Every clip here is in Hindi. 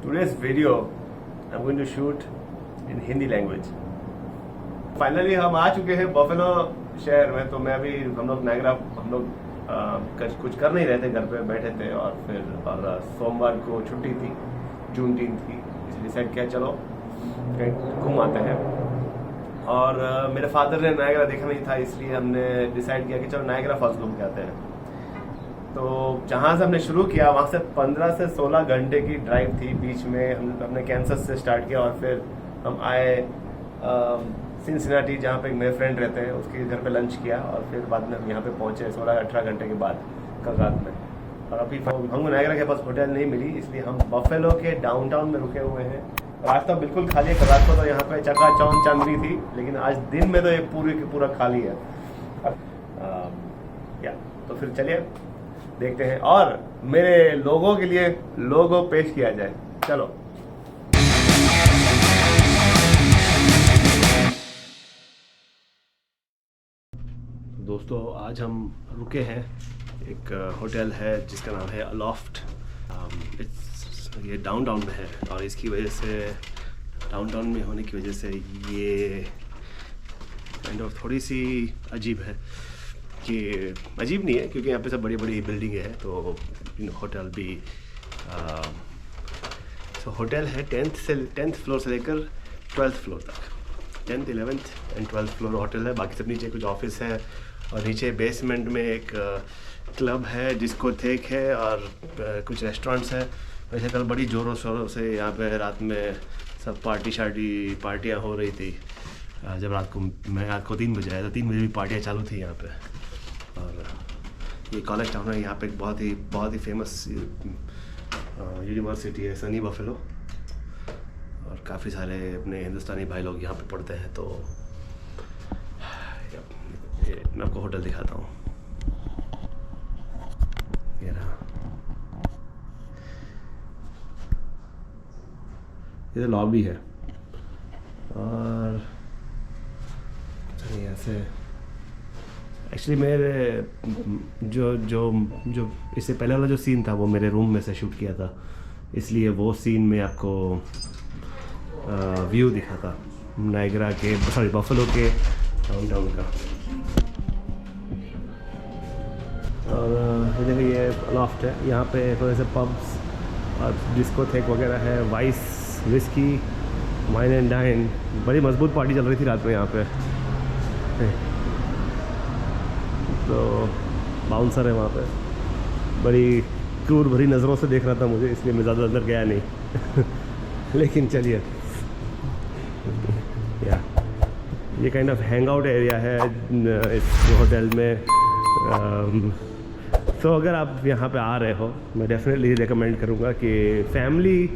Today's video I'm going to shoot in Hindi language. Finally हम आ चुके हैं बफेलो शहर में। तो मैं अभी हम लोग कुछ कर नहीं रहे थे, घर पे बैठे थे और फिर सोमवार को छुट्टी थी, जून 3 थी, इसलिए डिसाइड किया चलो कहीं घूम आते हैं। और मेरे फादर ने नायग्रा देखा नहीं था, इसलिए हमने डिसाइड किया कि चलो नायग्रा फॉल्स घूम के आते हैं। तो जहाँ से हमने शुरू किया वहाँ से 15 से 16 घंटे की ड्राइव थी। बीच में हमने कैंसस से स्टार्ट किया और फिर हम आए सिनसिनाटी, जहाँ पे मेरे फ्रेंड रहते हैं, उसके घर पे लंच किया और फिर बाद में हम यहाँ पे पहुँचे 16-18 घंटे के बाद कल रात में। और अभी हमको नायग्रा के पास होटल नहीं मिली, इसलिए हम बफेलो के डाउनटाउन में रुके हुए हैं। रास्ता बिल्कुल खाली है। कल रात को तो यहाँ पे चकाचौंध चंद्री थी, लेकिन आज दिन में तो ये पूरा खाली है। तो फिर चलिए देखते हैं और मेरे लोगों के लिए लोगो पेश किया जाए। चलो दोस्तों, आज हम रुके हैं एक होटल है जिसका नाम है अलोफ्ट। ये डाउनटाउन में है और इसकी वजह से, डाउनटाउन में होने की वजह से ये काइंड ऑफ थोड़ी सी अजीब है। कि अजीब नहीं है क्योंकि यहाँ पे सब बड़ी बड़ी बिल्डिंगें हैं, तो होटल भी तो होटल है 10th फ्लोर से लेकर 12th फ्लोर तक। 10th, 11th and 12th floor hotel है। बाकी सब नीचे कुछ ऑफिस है और नीचे बेसमेंट में एक क्लब है, जिसको थेक है और कुछ रेस्टोरेंट्स है। वैसे कल बड़ी ज़ोरों शोरों से यहाँ पे रात में सब पार्टियाँ हो रही थी। जब रात को 3 बजे आया तो 3 बजे भी पार्टियाँ चालू थी यहाँ पे। और ये कॉलेज टाउन है, यहाँ पे एक बहुत ही फेमस यूनिवर्सिटी है, सनी बफेलो, और काफ़ी सारे अपने हिंदुस्तानी भाई लोग यहाँ पे पढ़ते हैं। तो ये मैं आपको होटल दिखाता हूँ। ये रहा, ये लॉबी है। और ऐसे एक्चुअली मेरे जो इससे पहले वाला जो सीन था वो मेरे रूम में से शूट किया था, इसलिए वो सीन में आपको व्यू दिखा था नायग्रा के, बफेलो के डाउनटाउन का। और देखिए ये लॉफ्ट है, यहाँ पे थोड़े से पब्स और डिस्कोथेक वगैरह है, vice whisky, wine and dine. बड़ी मजबूत पार्टी चल रही थी रात में यहाँ पे। तो बाउंसर है वहाँ पे, बड़ी क्रूर भरी नज़रों से देख रहा था मुझे, इसलिए मैं ज़्यादा अंदर गया नहीं। लेकिन चलिए, या ये kind of hang out area है इस होटल में। तो अगर आप यहाँ पे आ रहे हो, मैं डेफिनेटली रिकमेंड करूँगा कि फैमिली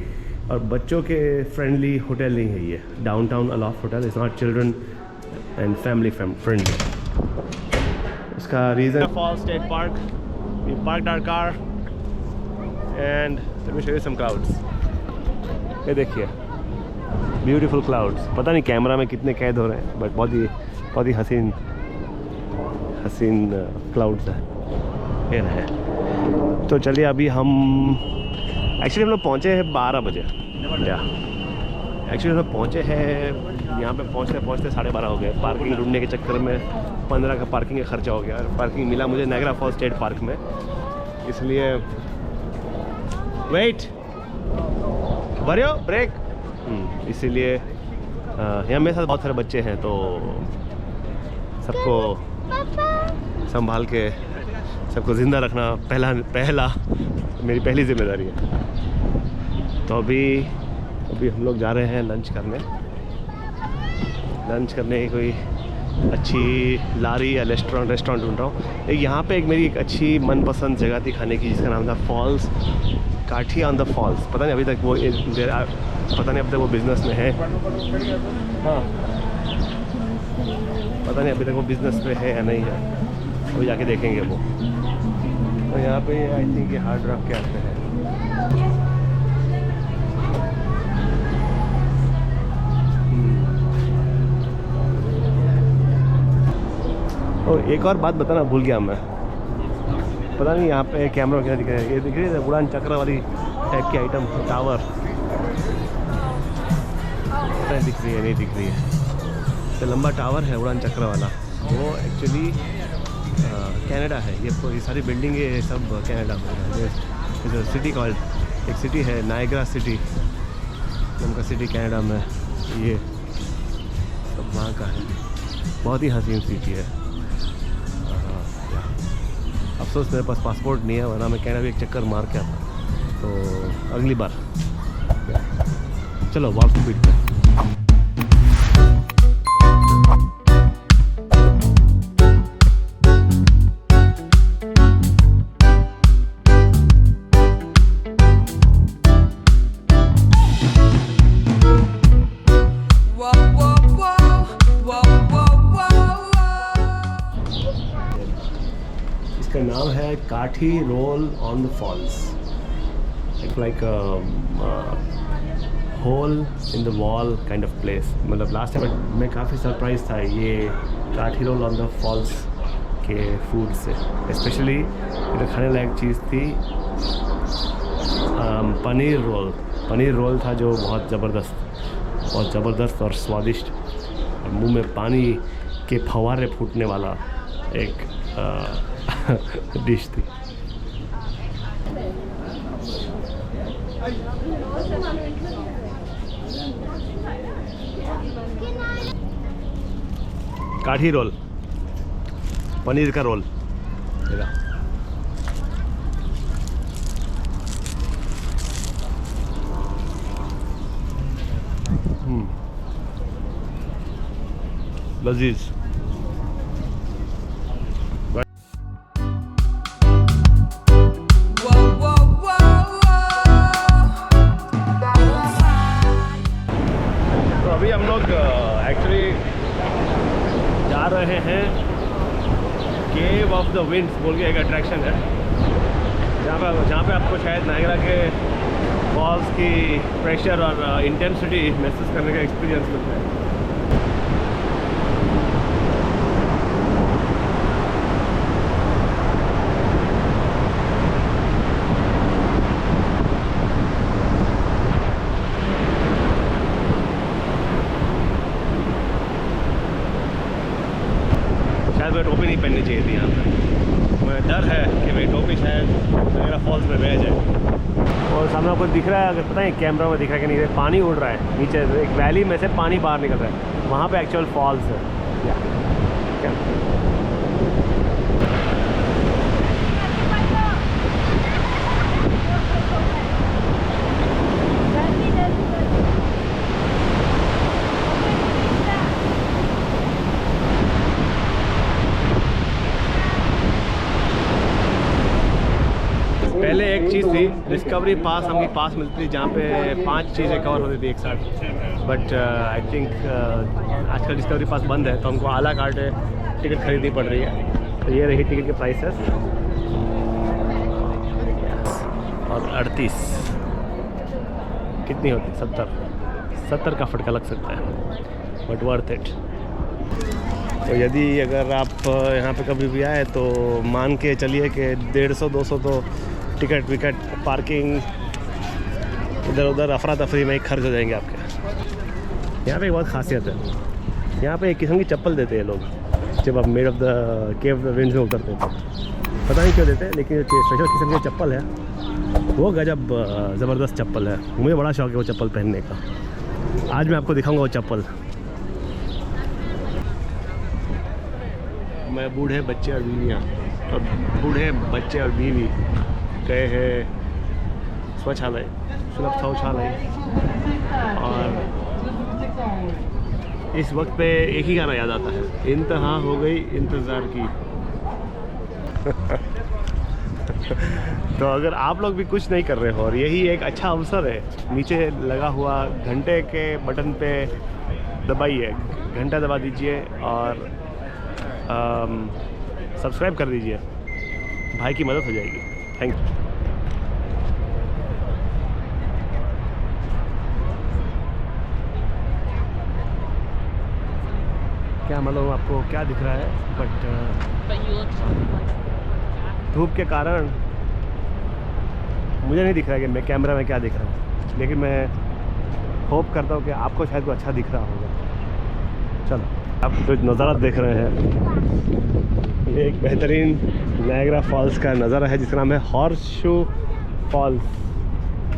और बच्चों के फ्रेंडली होटल नहीं है ये। Downtown Aloft hotel is not children and family friendly. इसका reason fall state park, we parked our car and let me show you some clouds. ये देखिए, ब्यूटीफुल क्लाउड्स। पता नहीं कैमरा में कितने कैद हो रहे हैं, बट बहुत ही हसीन क्लाउड्स है। ये है। तो चलिए, अभी हम लोग पहुँचे हैं 12 बजे। एक्चुअली हम लोग पहुँचे हैं यहाँ पे पहुँचते 12:30 हो गए। पार्किंग ढूंढने के चक्कर में 15 का पार्किंग का खर्चा हो गया। और पार्किंग मिला मुझे नायग्रा फॉल्स स्टेट पार्क में, इसलिए वेट भरियो ब्रेक। इसीलिए यहाँ मेरे साथ बहुत सारे बच्चे हैं, तो सबको संभाल के सबको ज़िंदा रखना पहला मेरी पहली जिम्मेदारी है। तो अभी हम लोग जा रहे हैं लंच करने की कोई अच्छी लारी या रेस्टोरेंट ढूंढ रहा हूँ। यहाँ पे मेरी एक अच्छी मनपसंद जगह थी खाने की, जिसका नाम था फॉल्स, काठी ऑन द फॉल्स। पता नहीं अभी तक वो बिज़नेस में है। हाँ, पता नहीं अभी तक वो बिज़नेस में है या नहीं है, वो जाके देखेंगे वो। तो यहाँ पे आई थिंक ये हार्ड रॉक के आते हैं। और एक और बात बताना भूल गया मैं, पता नहीं यहाँ पे कैमरा वगैरह दिख रहा है, ये दिख रही है उड़ान चक्र वाली टाइप की आइटम, टावर। पता नहीं दिख रही है नहीं दिख रही है। तो लंबा टावर है उड़ान चक्र वाला, वो एक्चुअली कनाडा है। ये सारी बिल्डिंग ये सब कनाडा में है। सिटी कॉल्ड, एक सिटी है नायग्रा सिटी नाम का सिटी कनाडा में, ये सब वहाँ का है। बहुत ही हसीन सिटी है। अफसोस मेरे पास पासपोर्ट नहीं है, वरना मैं कनाडा भी एक चक्कर मार के आता। तो अगली बार चलो वॉल टू बीट पे। इसका नाम है kathi roll on the falls. It's like hole in the wall kind of place. मतलब लास्ट टाइम मैं काफ़ी सरप्राइज था ये kathi roll on the falls के फूड से। स्पेशली इधर खाने लायक चीज़ थी पनीर रोल था जो बहुत ज़बरदस्त और स्वादिष्ट और मुंह में पानी के फव्वारे फूटने वाला एक डिश थी। काठी रोल, पनीर का रोल। लजीज। तो अभी हम लोग एक्चुअली जा रहे हैं केव ऑफ द विंड्स बोल के एक अट्रैक्शन है, जहाँ पे आपको शायद नायग्रा के फॉल्स की प्रेशर और इंटेंसिटी महसूस करने का एक्सपीरियंस मिलता है। शायद मैं टोपी नहीं पहननी चाहिए थी यहाँ पर। मुझे डर है कि मेरी टोपी शायद नायग्रा फॉल्स में बह जाए। और सामने आपको दिख रहा है, अगर पता है कैमरा में दिख रहा है कि नहीं, पानी उड़ रहा है नीचे, एक वैली में से पानी बाहर निकल रहा है, वहाँ पे एक्चुअल फॉल्स है। पहले एक चीज़ थी डिस्कवरी पास, हमकी पास मिलती थी जहाँ पे 5 चीज़ें कवर होती थी एक साथ। बट आई थिंक आजकल डिस्कवरी पास बंद है, तो हमको आला कार्ड टिकट खरीदनी पड़ रही है। तो ये रही टिकट के प्राइसेस। और 38 कितनी होती? 70 का फटका लग सकता है, बट वर्थ इट। तो यदि अगर आप यहाँ पे कभी भी आए तो मान के चलिए कि 150-200 तो टिकट विकट पार्किंग इधर उधर अफरा तफरी में ही खर्च हो जाएंगे आपके। यहाँ पे एक बहुत खासियत है, यहाँ पे एक किस्म की चप्पल देते हैं लोग जब आप made of the cave of the winds में उतरते हैं। पता नहीं क्यों देते हैं, लेकिन स्पेशल किस्म की चप्पल है, वो गजब ज़बरदस्त चप्पल है। मुझे बड़ा शौक है वो चप्पल पहनने का। आज मैं आपको दिखाऊँगा वो चप्पल। मैं बूढ़े बच्चे और बीवियाँ और बूढ़े बच्चे और बीवी गए हैं शौचालय, सुलभ शौचालय, और इस वक्त पे एक ही गाना याद आता है, इंतहा हो गई इंतज़ार की। तो अगर आप लोग भी कुछ नहीं कर रहे हो और यही एक अच्छा अवसर है, नीचे लगा हुआ घंटे के बटन पे दबाइए, घंटा दबा दीजिए और सब्सक्राइब कर दीजिए, भाई की मदद हो जाएगी। Thank you. क्या मालूम आपको क्या दिख रहा है, बट धूप के कारण मुझे नहीं दिख रहा है कि मैं कैमरा में क्या दिख रहा है, लेकिन मैं होप करता हूँ कि आपको शायद को अच्छा दिख रहा होगा। चलो, आप जो नज़ारा देख रहे हैं ये एक बेहतरीन नायग्रा फॉल्स का नज़ारा है जिसका नाम है हॉर्सशू फॉल्स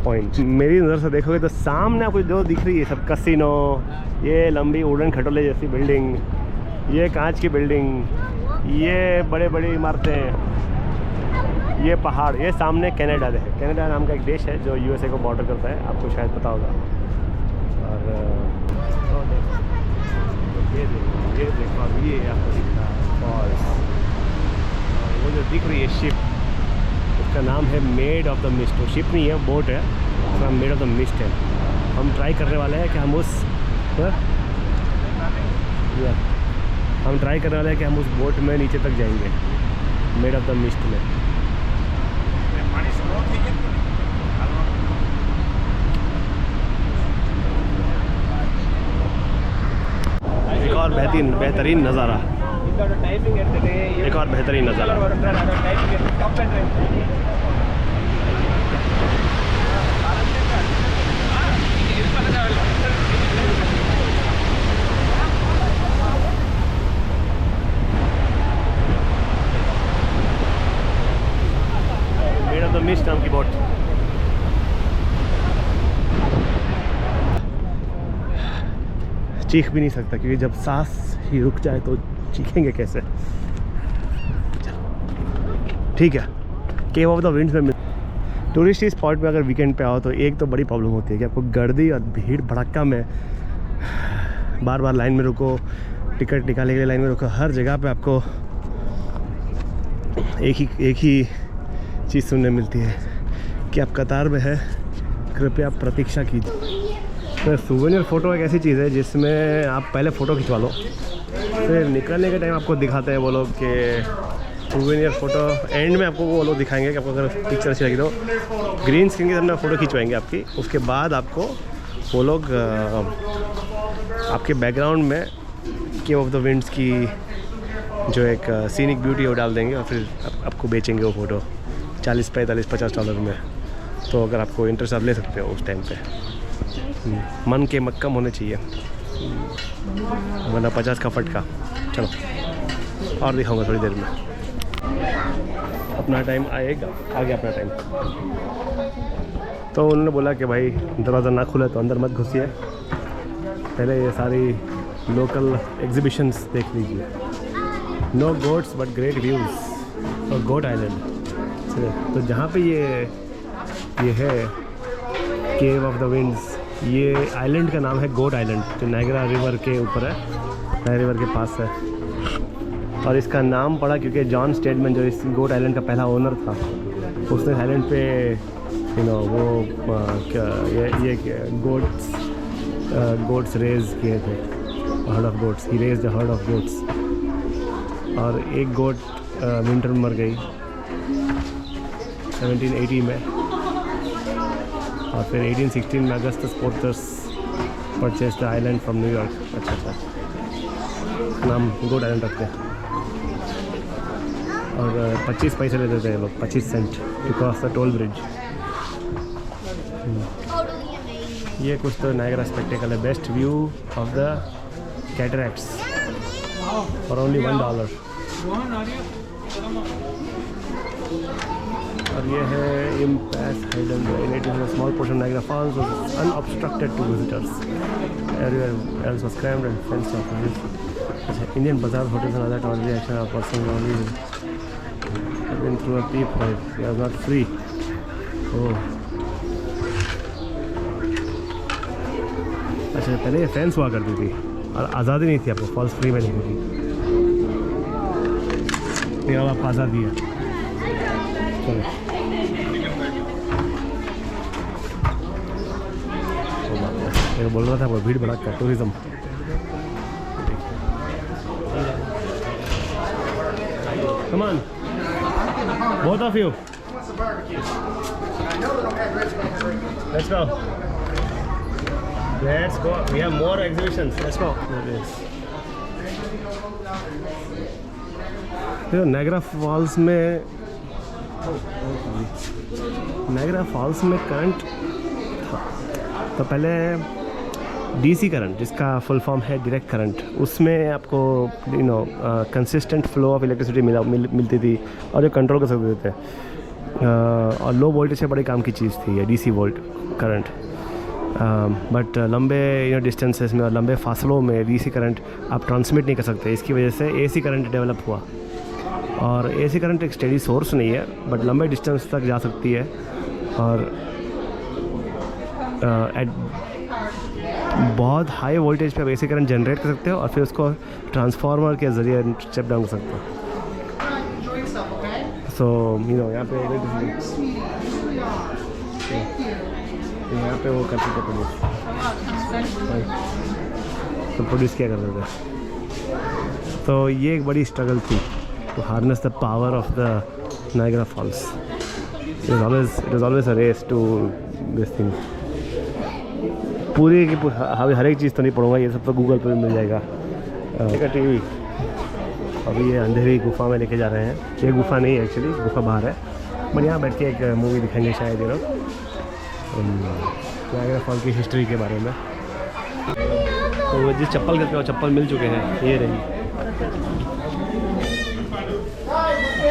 पॉइंट। मेरी नज़र से देखोगे तो सामने आपको जो दिख रही है सब कैसीनो, ये लंबी उड़न खटोले जैसी बिल्डिंग, ये कांच की बिल्डिंग, ये बड़े बड़ी इमारतें, ये पहाड़, ये सामने कनाडा है। कनाडा नाम का एक देश है जो यूएसए को बॉर्डर करता है, आपको शायद पता होगा। और ये देखो अभी ये आपको दिख रहा है फॉल्स, और वो जो दिख रही है शिप, उसका नाम है मेड ऑफ द मिस्ट। वो शिप नहीं है, बोट है, उसका नाम मेड ऑफ द मिस्ट है। हम ट्राई करने वाले हैं कि हम ट्राई करने वाले हैं कि हम उस बोट में नीचे तक जाएंगे, मेड ऑफ द मिस्ट में। एक और बेहतरीन नज़ारा, एक और बेहतरीन नज़ारा। मेड ऑफ द मिस्ट नाम की बोट। चीख भी नहीं सकता क्योंकि जब सांस ही रुक जाए तो चीखेंगे कैसे। ठीक है, केव ऑफ द विंड्स में टूरिस्ट स्पॉट में अगर वीकेंड पे आओ तो एक तो बड़ी प्रॉब्लम होती है कि आपको गर्दी और भीड़ भड़क्का में बार बार लाइन में रुको, टिकट निकालने के लिए लाइन में रुको। हर जगह पे आपको एक ही चीज़ सुनने मिलती है कि आप कतार में है, कृपया प्रतीक्षा कीजिए। तो सूवेनियर फ़ोटो एक ऐसी चीज़ है जिसमें आप पहले फ़ोटो खिंचवा लो, फिर निकलने के टाइम आपको दिखाते हैं वो लोग कि सूवेनियर फ़ोटो एंड में आपको वो लोग दिखाएंगे कि आपको अगर पिक्चर अच्छी लगी तो ग्रीन स्क्रीन के सामने फ़ोटो खिंचवाएंगे आपकी। उसके बाद आपको वो लोग आपके बैकग्राउंड में केव ऑफ द विंड्स की जो एक सीनिक ब्यूटी वो डाल देंगे और फिर आपको बेचेंगे वो फ़ोटो $40-45-50 में। तो अगर आपको इंटरेस्ट आप ले सकते हो उस टाइम पे। मन के मक्कम होने चाहिए, वरना 50 का फटका। चलो और दिखाऊंगा थोड़ी देर में, अपना टाइम आएगा, आ गया अपना टाइम। तो उन्होंने बोला कि भाई दरवाज़ा ना खुले तो अंदर मत घुसिए, पहले ये सारी लोकल एग्जीबिशंस देख लीजिए। No goats but great views और गोट आइलैंड। तो जहाँ पे ये है केव ऑफ द विंड्स, ये आइलैंड का नाम है गोट आइलैंड, जो नायग्रा रिवर के ऊपर है, नायग्रा रिवर के पास है। और इसका नाम पड़ा क्योंकि जॉन स्टेडमैन जो इस गोट आइलैंड का पहला ओनर था, उसने आइलैंड पे वो क्या ये गोट्स रेज किए थे, herd of goats, he raise the herd of goats. और एक गोट विंटर में मर गई 1780 में, और फिर 1816 में Augustus Porter purchase the island from New York. अच्छा, नाम गोट आइलैंड रखते हैं। और 25 पैसे लेते थे लोग, 25 cent to cross the toll bridge. ये कुछ तो नायग्रा स्पेक्टेकल है। Best view of the cataracts for only $1। और ये है impasse hidden, it is a small portion Niagara Falls was unobstructed to visitors, everywhere else was crammed and fenced off. अच्छा, Indian bazaar hotels and other tourist action are personal only been through a peep hole, it was not free. Oh, अच्छा, पहले ये फेंस हुआ करती थी और आज़ादी नहीं थी, आपको फॉल्स फ्री में नहीं थी। ये अब आपको आज़ादी है। चलो, ये बोल रहा था वो भीड़ भड़का tourism. Come on, both of you. Let's go. Let's go. We have more exhibitions. Let's go. देखो नायग्रा फॉल्स में, नायग्रा फॉल्स में करंट था तो पहले डीसी करंट, जिसका फुल फॉर्म है डायरेक्ट करंट, उसमें आपको कंसिस्टेंट फ्लो ऑफ इलेक्ट्रिसिटी मिलती थी और जो कंट्रोल कर सकते थे। और लो वोल्टेज से बड़ी काम की चीज़ थी ये डीसी वोल्ट करंट। बट लंबे डिस्टेंसेस में और लंबे फासलों में डीसी करंट आप ट्रांसमिट नहीं कर सकते। इसकी वजह से एसी करंट डेवलप हुआ। और एसी करंट एक स्टेडी सोर्स नहीं है, बट लंबे डिस्टेंस तक जा सकती है और बहुत हाई वोल्टेज पे आप एसी करंट जनरेट कर सकते हो और फिर उसको ट्रांसफार्मर के ज़रिए स्टेप डाउन कर सकते हो। सो यहाँ पे वो करते थे प्रोड्यूस किया करते थे। तो ये एक बड़ी स्ट्रगल थी to harness the power of the Niagara Falls. It is always a race to this thing. पूरी की हर एक चीज़ तो नहीं पढ़ूंगा, ये सब तो गूगल पर मिल जाएगा। टीवी अभी ये अंधेरी गुफा में लेके जा रहे हैं। ये गुफा नहीं है एक्चुअली, गुफा बाहर है, बट यहाँ बैठ के एक मूवी दिखाएंगे शायद ये लोग नायग्रा फॉल की हिस्ट्री के बारे में। तो जिस चप्पल करके वो चप्पल मिल चुके हैं, ये रही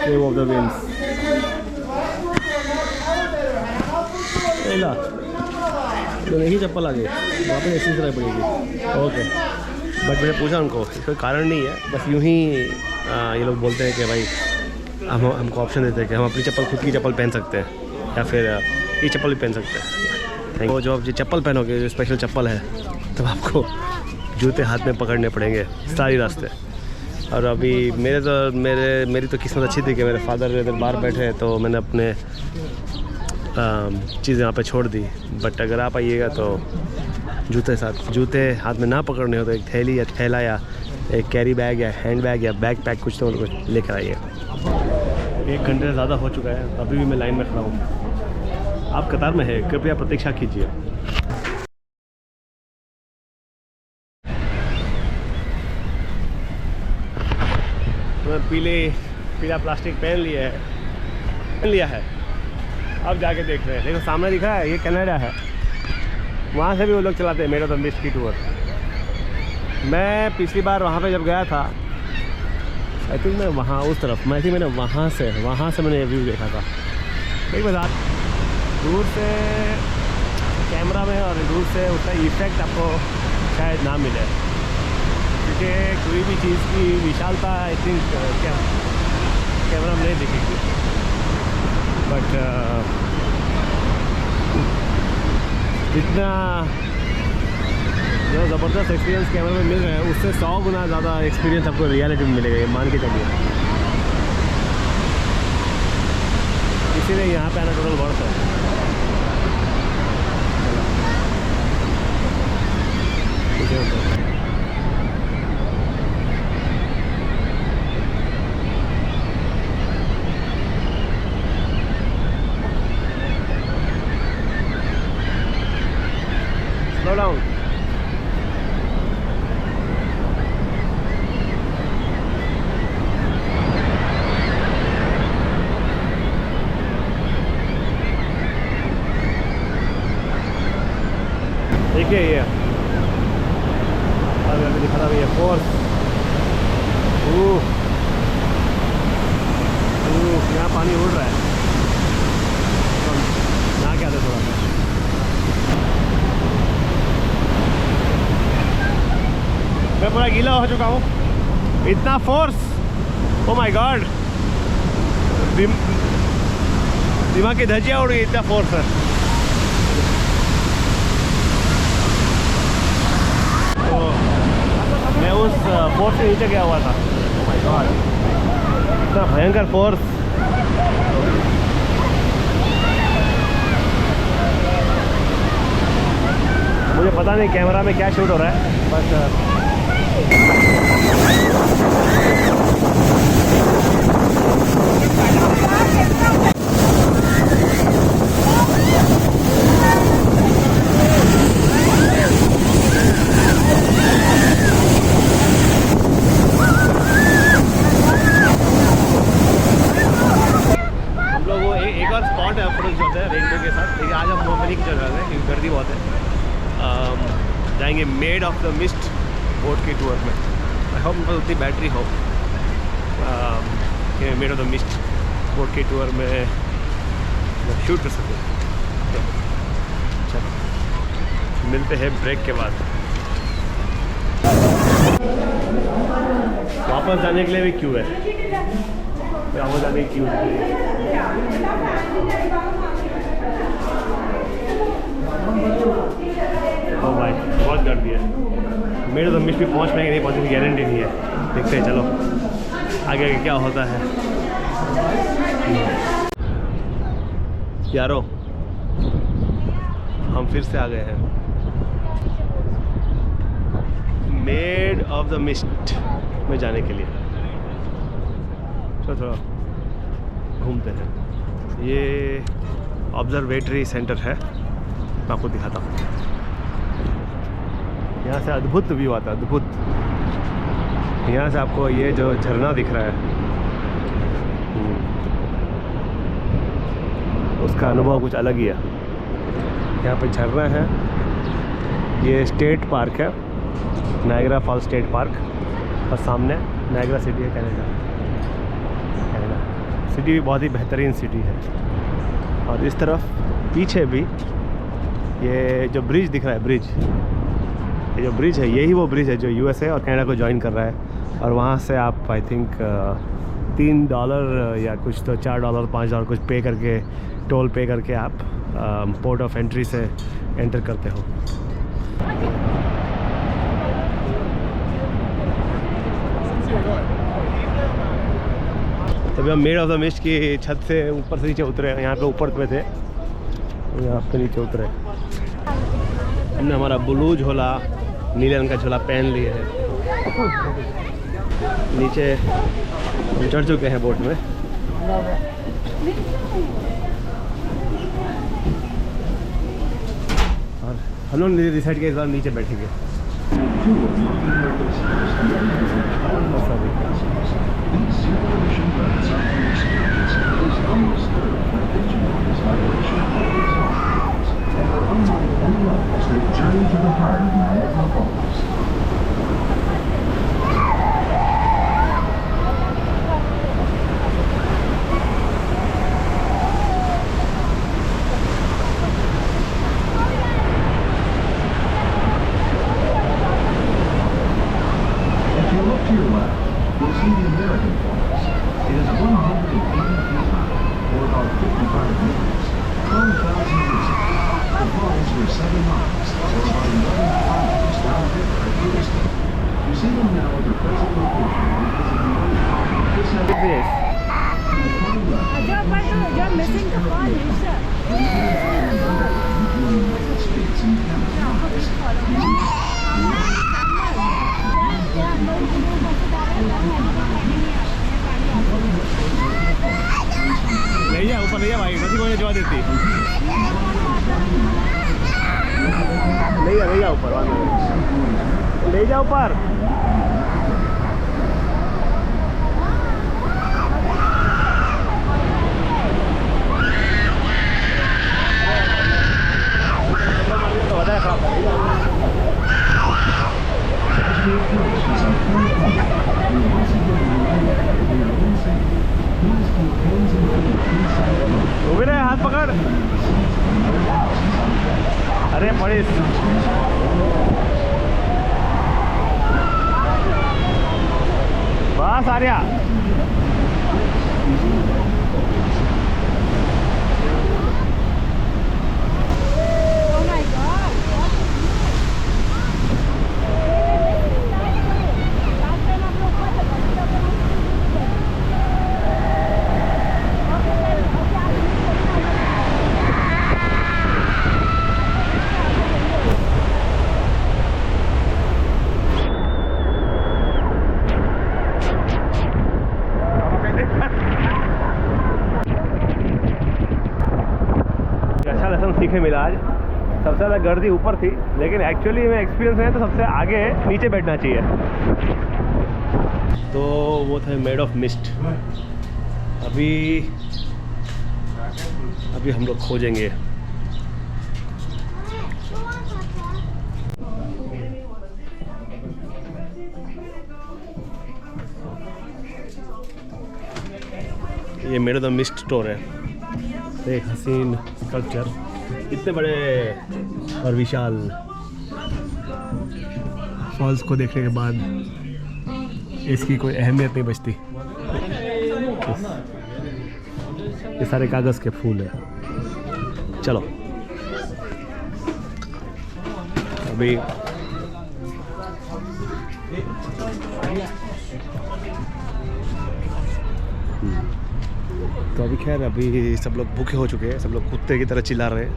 केव ऑफ द विंड्स। तो नहीं चप्पल आ गई, वहाँ पे ऐसी तरह पड़ेगी। ओके, बट मैंने पूछा उनको, इसका कारण नहीं है, बस यूँ ही ये लोग बोलते हैं कि भाई हमको ऑप्शन देते हैं कि हम अपनी चप्पल, खुद की चप्पल पहन सकते हैं या फिर ये चप्पल भी पहन सकते हैं। तो जो आप चप्पल पहनोगे, जो स्पेशल चप्पल है, तो आपको जूते हाथ में पकड़ने पड़ेंगे सारी रास्ते। और अभी मेरी तो किस्मत अच्छी थी कि मेरे फादर इधर बाहर बैठे, तो मैंने अपने चीज़ें यहाँ पे छोड़ दी। बट अगर आप आइएगा तो जूते हाथ में ना पकड़ने हो तो एक थैली या थैला या एक कैरी बैग या हैंड बैग या बैग पैक कुछ तो लेकर आइए। 1 घंटे से ज़्यादा हो चुका है, अभी भी मैं लाइन में खड़ा हूँ। आप कतार में है, कृपया प्रतीक्षा कीजिए। मैं पीला प्लास्टिक पहन लिया है। अब जाके देख रहे हैं, देखो सामने दिख रहा है, ये कनाडा है। वहाँ से भी वो लोग चलाते हैं मैराथन की टूर। मैं पिछली बार वहाँ पे जब गया था, आई थिंक मैं वहाँ उस तरफ मैंने वहाँ से मैंने व्यू देखा था। एक बात, दूर से कैमरा में और दूर से उतना इफेक्ट आपको शायद ना मिले, क्योंकि कोई भी चीज़ की विशालता आई थिंक कैमरा में नहीं दिखेगी। बट जितना जो ज़बरदस्त एक्सपीरियंस कैमरा में मिल रहा है, उससे 100 गुना ज़्यादा एक्सपीरियंस आपको रियलिटी में मिलेगा, ये मान के चलिए। इसीलिए यहाँ पे आना टोटल वर्थ है। Slow down. देखिए ये अभी दिखा रहा है फोर्स। यहाँ पानी उड़ रहा है, यहाँ क्या था थोड़ा सा। मैं पूरा गीला हो चुका हूँ, इतना फोर्स, ओ माय गॉड, दिमाग की धज्जियाँ उड़ गई, इतना फोर्स है। तो मैं उस फोर्स से नीचे गया हुआ था। ओ माय गॉड, इतना भयंकर फोर्स। मुझे पता नहीं कैमरा में क्या शूट हो रहा है, बस हम लोग वो एक और स्पॉट है फोटो खिंचवाते हैं रेनबो के साथ, लेकिन आज हम वो नहीं खिंचवा रहे हैं क्योंकि गर्दी बहुत है। जाएंगे जाएंगे made of the mist boat के टूर में। आई होप मेरे उतनी बैटरी हो कि made of the mist boat के टूर में शूट कर सकते। चलो मिलते हैं ब्रेक के बाद। वापस जाने के लिए भी क्यों है, वापस जाने की क्यों ओ भाई बहुत गर्दी है। मेरे तो मिस्ट भी पहुँच पाएंगे नहीं पहुँचने की गारंटी नहीं है। देखते हैं चलो आगे आगे क्या होता है। यारो हम फिर से आ गए हैं मेड ऑफ द मिस्ट में जाने के लिए। चलो थोड़ा घूमते हैं। ये ऑब्जर्वेटरी सेंटर है, मैं आपको दिखाता हूँ। यहाँ से अद्भुत व्यू आता है, अद्भुत। यहाँ से आपको ये जो झरना दिख रहा है उसका अनुभव कुछ अलग ही है। यहाँ पे झरना है। ये स्टेट पार्क है, नायग्रा फॉल्स स्टेट पार्क, और सामने नायग्रा सिटी है, कनाडा सिटी भी बहुत ही बेहतरीन सिटी है। और इस तरफ पीछे भी ये जो ब्रिज दिख रहा है, ब्रिज, ये जो ब्रिज है यही वो ब्रिज है जो यूएसए और कनाडा को ज्वाइन कर रहा है। और वहाँ से आप आई थिंक $3 या कुछ तो $4 $5 कुछ पे करके, टोल पे करके आप पोर्ट ऑफ एंट्री से एंटर करते हो। तभी हम मेड ऑफ द मिस्ट की छत से ऊपर से नीचे उतरे। यहाँ पे ऊपर पे थे, यहाँ पे नीचे उतरे। हमने हमारा ब्लू झोला, नीले रंग का झोला पहन लिए है। नीचे हम चढ़ चुके हैं बोट में। और हम लोग डिसाइड किया इस बार नीचे बैठेंगे। ले जा ऊपर, ले जा भाई, मछली कोई जवा देती। ले जा ऊपर, ले जा ऊपर। उबे हाथ पकड़। अरे पड़े बस आर्या। सीखने मिला आज। सबसे ज़्यादा गर्दी ऊपर थी, लेकिन एक्चुअली में एक्सपीरियंस है तो सबसे आगे नीचे बैठना चाहिए। तो वो था मेड ऑफ मिस्ट। अभी हम लोग खोजेंगे। ये made of the mist store है। एक हसीन स्कल्पचर, इतने बड़े और विशाल फॉल्स को देखने के बाद इसकी कोई अहमियत नहीं बचती। ये सारे कागज़ के फूल हैं। चलो अभी तो अभी खैर अभी सब लोग भूखे हो चुके हैं, सब लोग कुत्ते की तरह चिल्ला रहे हैं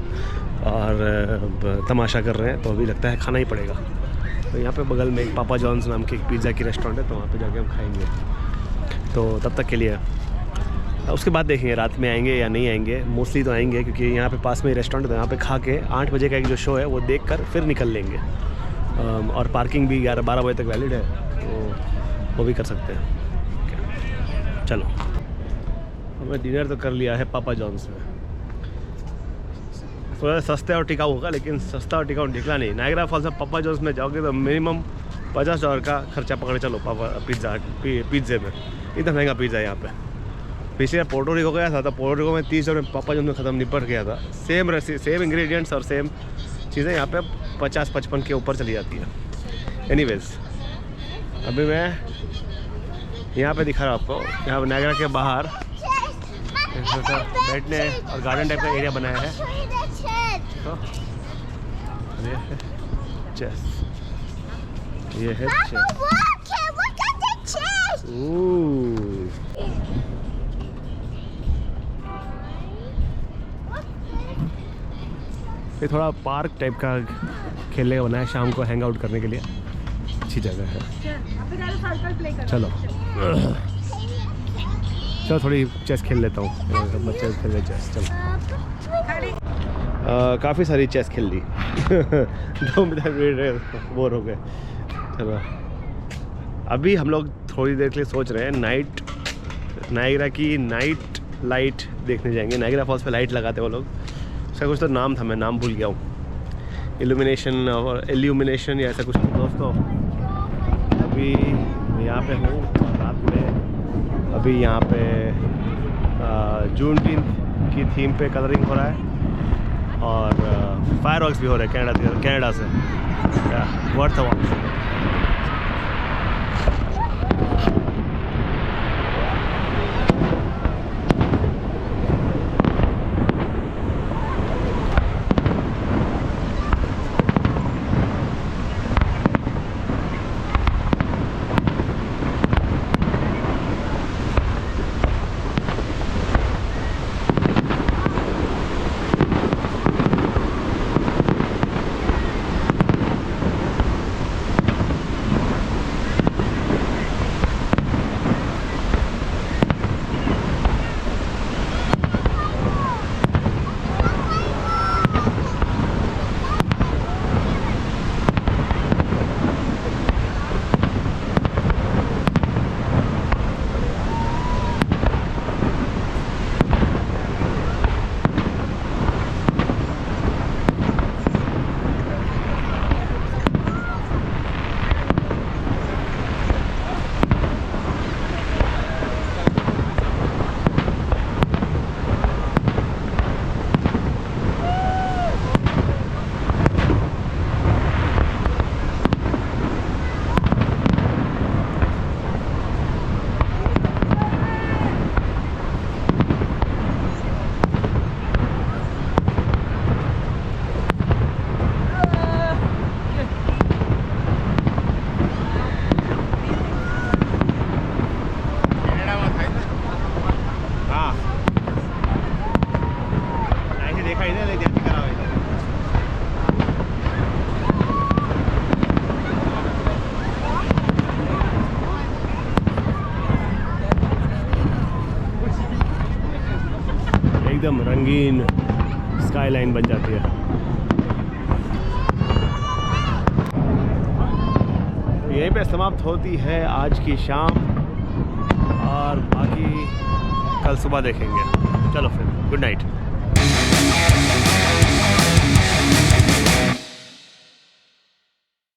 और तमाशा कर रहे हैं, तो अभी लगता है खाना ही पड़ेगा। तो यहाँ पे बगल में एक पापा जॉन्स नाम की एक पिज़्ज़ा की रेस्टोरेंट है, तो वहाँ पे जाके हम खाएंगे। तो तब तक के लिए उसके बाद देखेंगे रात में आएंगे या नहीं आएंगे। मोस्टली तो आएंगे क्योंकि यहाँ पे पास में ही रेस्टोरेंट है, यहाँ पे खा के 8 बजे का एक जो शो है वो देख कर फिर निकल लेंगे। और पार्किंग भी 11-12 बजे तक वैलिड है, तो वो भी कर सकते हैं। चलो हमने डिनर तो कर लिया है पापा जॉन्स में। थोड़ा सस्ता और टिकाऊ होगा, लेकिन सस्ता और टिकाऊ निकला नहीं। नायग्रा फॉल्स में पापा जॉन्स में जाओगे तो मिनिमम $50 का खर्चा पकड़ चलो पापा पिज़्ज़े में। इतना महंगा पिज़्ज़ा है यहाँ पे। पिछले पोर्टो रिको गया था, तो पोर्टो रिको में $30 में पापा जॉन्स में ख़त्म निपट गया था। सेम इंग्रेडिएंट्स और सेम चीज़ें यहाँ पे 50-55 के ऊपर चली जाती है। एनीवेज अभी मैं यहाँ पे दिखा रहा हूँ आपको, यहाँ पर नायग्रा के बाहर बैठने और गार्डन टाइप का एरिया बनाया है। तो ये है चेस, ये है चेस। ये थोड़ा पार्क टाइप का खेलने का बना है, शाम को हैंग आउट करने के लिए अच्छी जगह है। चलो चलो थोड़ी चेस खेल लेता हूँ। बच्चे खेल रहे चेस। चलो काफ़ी सारी चेस खेल ली 2 मिनट बोर हो गए। चलो अभी हम लोग थोड़ी देर के लिए सोच रहे हैं नायग्रा की नाइट लाइट देखने जाएंगे। नायग्रा फॉल्स पे लाइट लगाते वो लोग, उसका कुछ तो नाम था, मैं नाम भूल गया हूँ। इल्यूमिनेशन और एल्यूमिनेशन या ऐसा कुछ। दोस्तों अभी यहाँ पे हूँ रात में। अभी यहाँ पे जून की थीम पे कलरिंग हो रहा है और फायरवर्क्स भी हो रहे हैं कनाडा से। Worth watch. एकदम रंगीन स्काईलाइन बन जाती है। यहीं पे समाप्त होती है आज की शाम और बाकी कल सुबह देखेंगे। चलो फिर गुड नाइट।